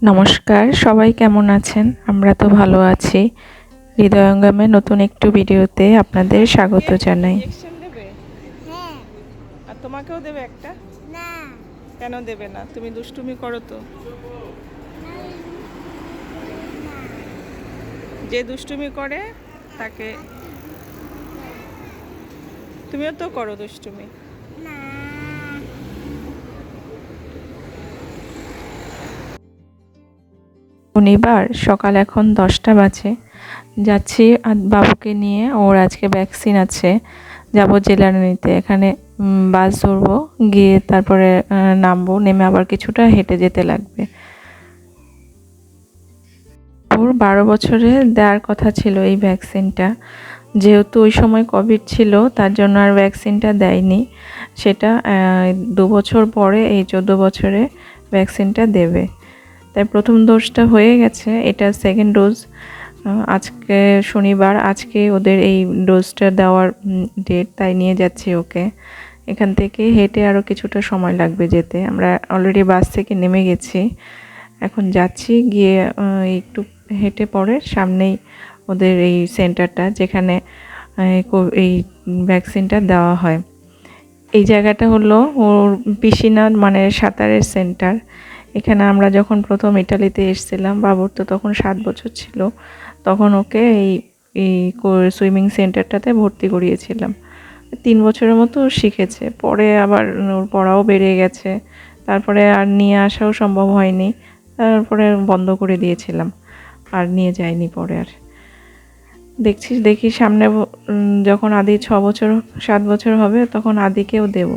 নমস্কার, সবাই কেমন আছেন? আমরা তো ভালো আছি। হৃদয়ঙ্গমে নতুন একটু ভিডিওতে আপনাদের স্বাগত জানাই। ইনজেকশন দেবে? হ্যাঁ। আর তোমাকেও দেবে একটা? না। কেন দেবে না? তুমি দুষ্টুমি করো তো। না। যে দুষ্টুমি করে তাকে। তুমিও তো করো দুষ্টুমি। না। শনিবার সকাল এখন 10টা বাজে। যাচ্ছি বাবুকে নিয়ে, ওর আজকে ভ্যাকসিন আছে। যাব জেলানিতে, এখানে বাস ধরবো, গিয়ে তারপরে নামবো, নেমে আবার কিছুটা হেঁটে যেতে লাগবে। ওর 12 বছরে দেওয়ার কথা ছিল এই ভ্যাকসিনটা, যেহেতু ওই সময় কোভিড ছিল তার জন্য আর ভ্যাকসিনটা দেয়নি। সেটা 2 বছর পরে এই 14 বছরে ভ্যাকসিনটা দেবে। তাই প্রথম ডোজটা হয়ে গেছে, এটা সেকেন্ড ডোজ। আজকে শনিবার, আজকে ওদের এই ডোজটা দেওয়ার ডেট, তাই নিয়ে যাচ্ছি ওকে। এখান থেকে হেঁটে আরও কিছুটা সময় লাগবে যেতে। আমরা অলরেডি বাস থেকে নেমে গেছি, এখন যাচ্ছি। গিয়ে একটু হেঁটে পরে সামনেই ওদের এই সেন্টারটা, যেখানে এই ভ্যাকসিনটা দেওয়া হয়। এই জায়গাটা হলো ওর পিসিনা, মানে সাঁতারের সেন্টার। এখানে আমরা যখন প্রথম ইটালিতে এসেছিলাম, বাবুর তো তখন 7 বছর ছিল, তখন ওকে এই এই সুইমিং সেন্টারটাতে ভর্তি করিয়েছিলাম। 3 বছরের মতো শিখেছে, পরে আবার ওর পড়াও বেড়ে গেছে, তারপরে আর নিয়ে আসাও সম্ভব হয়নি, তারপরে বন্ধ করে দিয়েছিলাম, আর নিয়ে যাইনি পরে আর। দেখি সামনে যখন আদি 6 বছর 7 বছর হবে তখন আদিকেও দেব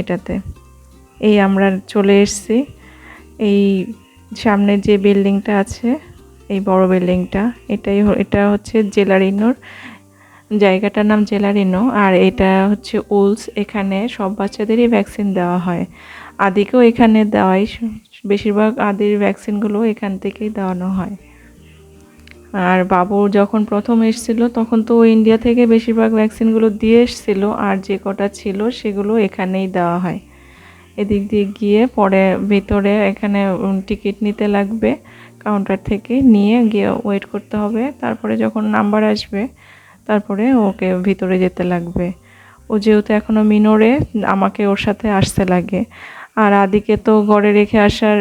এটাতে। এই আমরা চলে এসেছি এই সামনের যে বিল্ডিংটা আছে, এই বড় বিল্ডিংটা, এটা হচ্ছে জেলারিনোর, জায়গাটার নাম জেলারিনো। আর এটা হচ্ছে উলস, এখানে সব বাচ্চাদেরই ভ্যাকসিন দেওয়া হয়। আদিকেও এখানে দেওয়াই, বেশিরভাগ আদির ভ্যাকসিনগুলো এখান থেকেই দেওয়ানো হয়। আর বাবু যখন প্রথম এসেছিলো তখন তো ইন্ডিয়া থেকে বেশিরভাগ ভ্যাকসিনগুলো দিয়ে এসেছিলো, আর যে কটা ছিল সেগুলো এখানেই দেওয়া হয়। এদিক দিয়ে গিয়ে পরে ভিতরে এখানে টিকিট নিতে লাগবে, কাউন্টার থেকে নিয়ে গিয়ে ওয়েট করতে হবে, তারপরে যখন নাম্বার আসবে তারপরে ওকে ভিতরে যেতে লাগবে। ও যেহেতু এখনও মিনোরে, আমাকে ওর সাথে আসতে লাগে। আর আদিকে তো ঘরে রেখে আসার,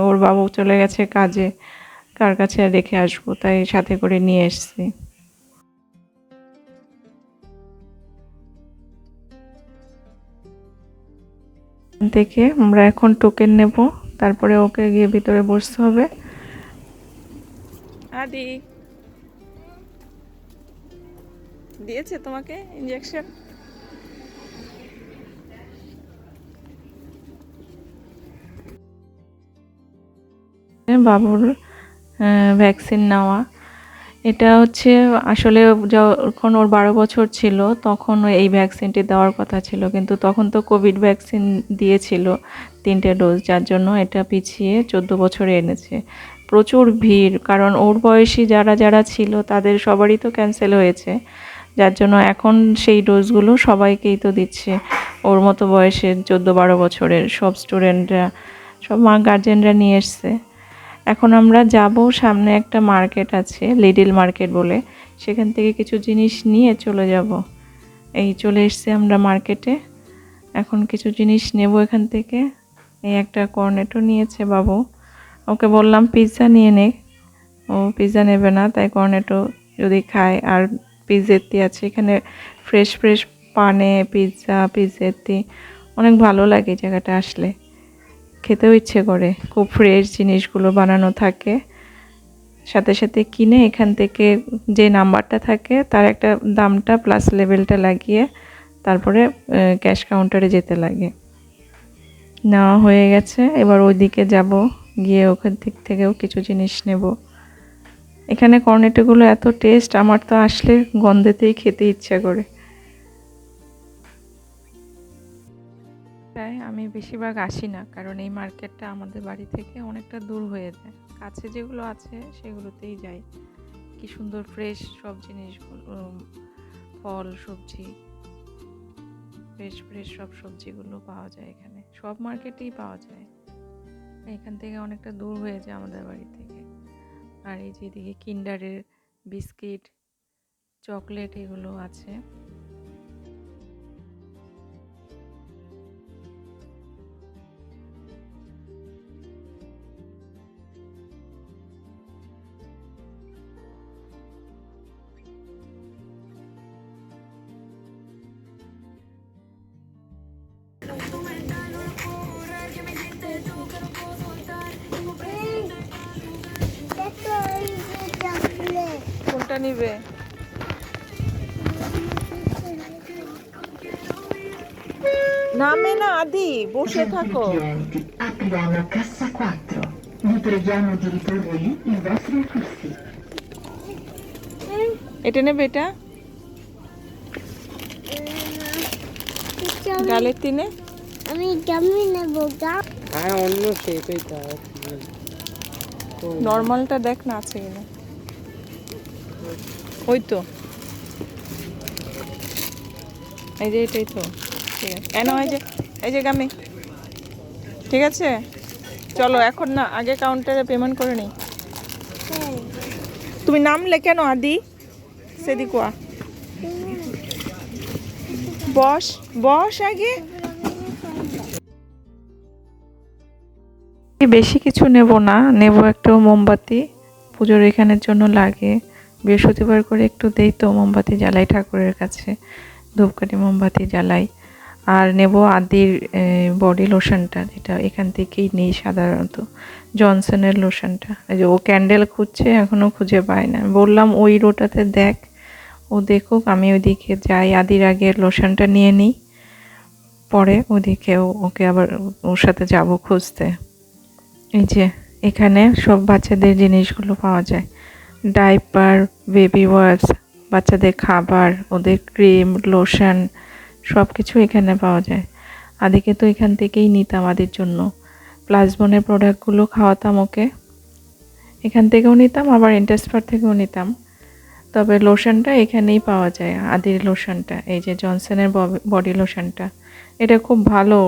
ওর বাবু চলে গেছে কাজে, কার কাছে রেখে আসবো, তাই সাথে করে নিয়ে এসেছি। থেকে আমরা এখন টোকেন নেব, তারপরে ওকে গিয়ে ভিতরে বসতে হবে। আদি দিয়েছে তোমাকে ইনজেকশন? বাবুর ভ্যাকসিন নেওয়া, এটা হচ্ছে আসলে যখন ওর 12 বছর ছিল তখন এই ভ্যাকসিনটি দেওয়ার কথা ছিল, কিন্তু তখন তো কোভিড ভ্যাকসিন দিয়েছিল 3টে ডোজ, যার জন্য এটা পিছিয়ে 14 বছরে এনেছে। প্রচুর ভিড়, কারণ ওর বয়সী যারা যারা ছিল তাদের সবারই তো ক্যান্সেল হয়েছে, যার জন্য এখন সেই ডোজগুলো সবাইকেই তো দিচ্ছে। ওর মতো বয়সের 14-12 বছরের সব স্টুডেন্টরা, সব গার্জেনরা নিয়ে এসছে। এখন আমরা যাব, সামনে একটা মার্কেট আছে লিডল মার্কেট বলে, সেখান থেকে কিছু জিনিস নিয়ে চলে যাব। এই চলে এসেছি আমরা মার্কেটে, এখন কিছু জিনিস নেব এখান থেকে। এই একটা কর্নেটো নিয়েছে বাবু, ওকে বললাম পিৎজা নিয়ে নে, ও পিৎজা নেবে না, তাই কর্নেটো যদি খায়। আর পিৎজেতি আছে এখানে, ফ্রেশ ফ্রেশ পানে পিৎজা, পিৎজেতি, অনেক ভালো লাগে জায়গাটা আসলে, খেতেও ইচ্ছে করে, খুব ফ্রেশ জিনিসগুলো বানানো থাকে। সাথে সাথে কিনে এখান থেকে যে নাম্বারটা থাকে তার একটা দামটা প্লাস লেভেলটা লাগিয়ে তারপরে ক্যাশ কাউন্টারে যেতে লাগে। নেওয়া হয়ে গেছে, এবার ওইদিকে যাব, গিয়ে ওখান থেকেও কিছু জিনিস নেব। এখানে কর্নেটোগুলো এত টেস্ট, আমার তো আসলে গন্ধেতেই খেতে ইচ্ছা করে। তাই আমি বেশিরভাগ আসি না, কারণ এই মার্কেটটা আমাদের বাড়ি থেকে অনেকটা দূর হয়ে যায়। কাছে যেগুলো আছে সেগুলোতেই যাই। কি সুন্দর ফ্রেশ সব জিনিসগুলো, ফল সবজি, ফ্রেশ ফ্রেশ সব সবজিগুলো পাওয়া যায় এখানে, সব মার্কেটেই পাওয়া যায়। এখান থেকে অনেকটা দূর হয়ে যায় আমাদের বাড়ি থেকে। আর এই যে এদিকে কিন্ডারের বিস্কিট, চকলেট এগুলো আছে। দেখো এই যে চকলেট কোনটা নিবে? নামে না আদি, বসে থাকো। Clienti, apriamo cassa 4. Vi preghiamo di riporre lì i vostri acquisti. এটা নেবে? এটা গালের তিনে আমি গামি নেব গাম হ্যাঁ অন্য সেটাই তো নর্মালটা দেখ না আছে কিনা। ওই তো, এই যে এটাই তো। ঠিক আছে কেন, এই যে গামি। ঠিক আছে চলো, এখন না, আগে কাউন্টারে পেমেন্ট করে নিই। তুমি নামলে কেন আদি? সেদিকুয়া বস বস আগে। বেশি কিছু নেব না, নেব একটা মোমবাতি, পুজোর এখানের জন্য লাগে। বৃহস্পতিবার করে একটু দেই তো, মোমবাতি জ্বালাই ঠাকুরের কাছে, ধূপকাঠি মোমবাতি জ্বালাই। আর নেব আদির বডি লোশনটা, যেটা এখান থেকেই নেই সাধারণত, জনসনের লোশনটা। এই যে ও ক্যান্ডেল খুঁজছে, এখনও খুঁজে পায় না। বললাম ওই রোটাতে দেখ, ও দেখুক, আমি ওইদিকে যাই, আদির আগে লোশনটা নিয়ে নিই, পরে ওদিকে ওকে আবার ওর সাথে যাব খুঁজতে। এই যে এখানে সব বাচ্চাদের জিনিসগুলো পাওয়া যায়, ডাইপার, বেবি ওয়াইপস, বাচ্চাদের খাবার, ওদের ক্রিম, লোশন, সব কিছু এখানে পাওয়া যায়। আদিকে তো এখান থেকেই নিতাম আদির জন্য, প্লাসবনের প্রোডাক্টগুলো খাওয়াতাম ওকে, এখান থেকেও নিতাম, আবার ইন্টাসপার থেকেও নিতাম। তবে লোশনটা এখানেই পাওয়া যায়, আদির লোশনটা, এই যে জনসনের বডি লোশনটা, এটা খুব ভালো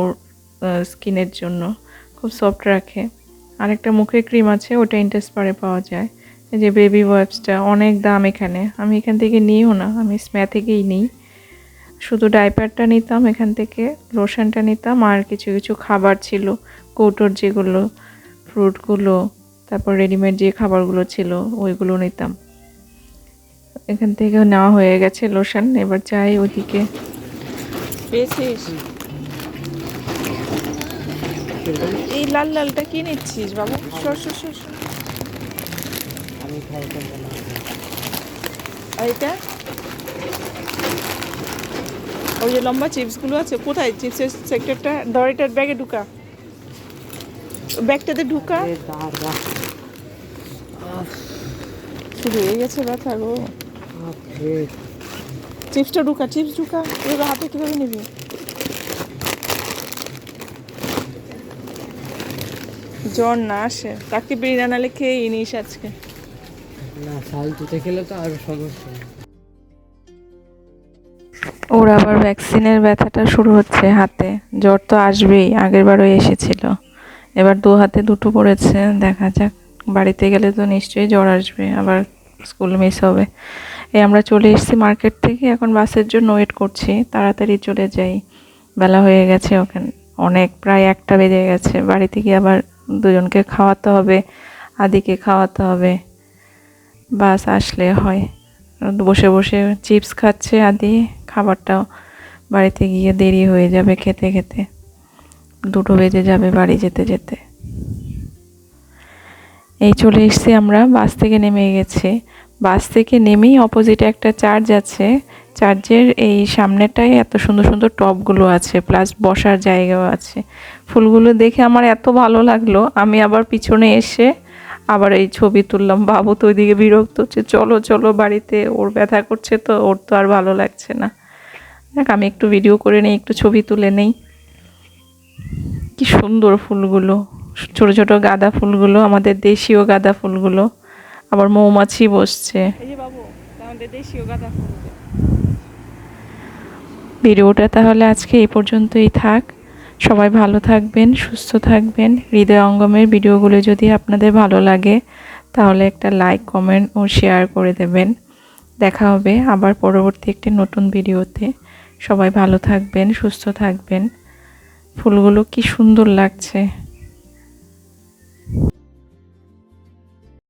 স্কিনের জন্য, খুব সফট রাখে। আরেকটা মুখের ক্রিম আছে, ওটা ইন্টাসপারে পাওয়া যায়। এই যে বেবি ওয়াইপসটা, অনেক দাম এখানে, আমি এখান থেকে নিইও না, আমি স্ম্যা থেকেই নিই। শুধু ডাইপারটা নিতাম এখান থেকে, লোশনটা নিতাম, আর কিছু কিছু খাবার ছিল, কৌটোর যেগুলো, ফ্রুটগুলো, তারপর রেডিমেড যে খাবারগুলো ছিল ওইগুলো নিতাম। এখান থেকে নেওয়া হয়ে গেছে লোশন, এবার যাই ওদিকে। পেয়েছিস? এই লাল লালটা কি নিচ্ছিস বাবু? সর সর সর সর। আমি খাইতে না। আর এটা ওই যে লম্বা চিপসগুলো আছে, কোথায় চিপসের সেক্টরটা? দড়িটার ব্যাগে ঢুকা, ব্যাগটাতে ঢুকা। এ দাদা শুরু হয়ে গেছে ব্যথা গো। আপরে চিপসটা ঢুকা, চিপস ঢুকা। এবার হাতে কীভাবে নিবি? জ্বর না আসে, তাকে বিড়ি নালে খেয়ে নিস আজকে। না ফালতুতে খেলে তো আরো সমস্যা। ওর আবার ভ্যাকসিনের ব্যথাটা শুরু হচ্ছে হাতে, জ্বর তো আসবেই, আগের বারও এসেছিল, এবার দু হাতে দুটো পড়েছে। দেখা যাক, বাড়িতে গেলে তো নিশ্চয়ই জ্বর আসবে, আবার স্কুল মিস হবে। আমরা চলে এসেছি মার্কেট থেকে, এখন বাসের জন্য ওয়েট করছি, তাড়াতাড়ি চলে যাই, বেলা হয়ে গেছে ওখানে অনেক, প্রায় 1টা বেজে গেছে। বাড়িতে গিয়ে আবার দুজনকে খাওয়াতে হবে, আদিকে খাওয়াতে হবে, বাস আসলে হয়। বসে বসে চিপস খাচ্ছে আদি, খাবারটাও বাড়িতে গিয়ে দেরি হয়ে যাবে, খেতে খেতে 2টো বেজে যাবে বাড়ি যেতে যেতে। এই চলে এসেছি আমরা, বাস থেকে নেমে গেছি। বাস থেকে নেমেই অপোজিটে একটা চার্চ আছে, চার্চের এই সামনেটায় এত সুন্দর সুন্দর টবগুলো আছে, প্লাস বসার জায়গাও আছে। ফুলগুলো দেখে আমার এত ভালো লাগলো, আমি আবার পিছনে এসে আবার এই ছবি তুললাম। বাবু তো ওইদিকে বিরক্ত হচ্ছে, চলো চলো বাড়িতে, ওর ব্যথা করছে তো, ওর তো আর ভালো লাগছে না। দেখ আমি একটু ভিডিও করে নেই, একটু ছবি তুলে নেই। কি সুন্দর ফুলগুলো, ছোট ছোট গাঁদা ফুলগুলো, আমাদের দেশীয় গাঁদা ফুলগুলো, আবার মৌমাছি বসছে। এই যে বাবু, আমাদের দেশীয় গাঁদা ফুল। ভিডিওটা তাহলে আজকে এই পর্যন্তই থাক। সবাই ভালো থাকবেন, সুস্থ থাকবেন। হৃদয় অঙ্গমের ভিডিওগুলো যদি আপনাদের ভালো লাগে তাহলে একটা লাইক, কমেন্ট ও শেয়ার করে দেবেন। দেখা হবে আবার পরবর্তী একটি নতুন ভিডিওতে। সবাই ভালো থাকবেন, সুস্থ থাকবেন। ফুলগুলো কি সুন্দর লাগছে।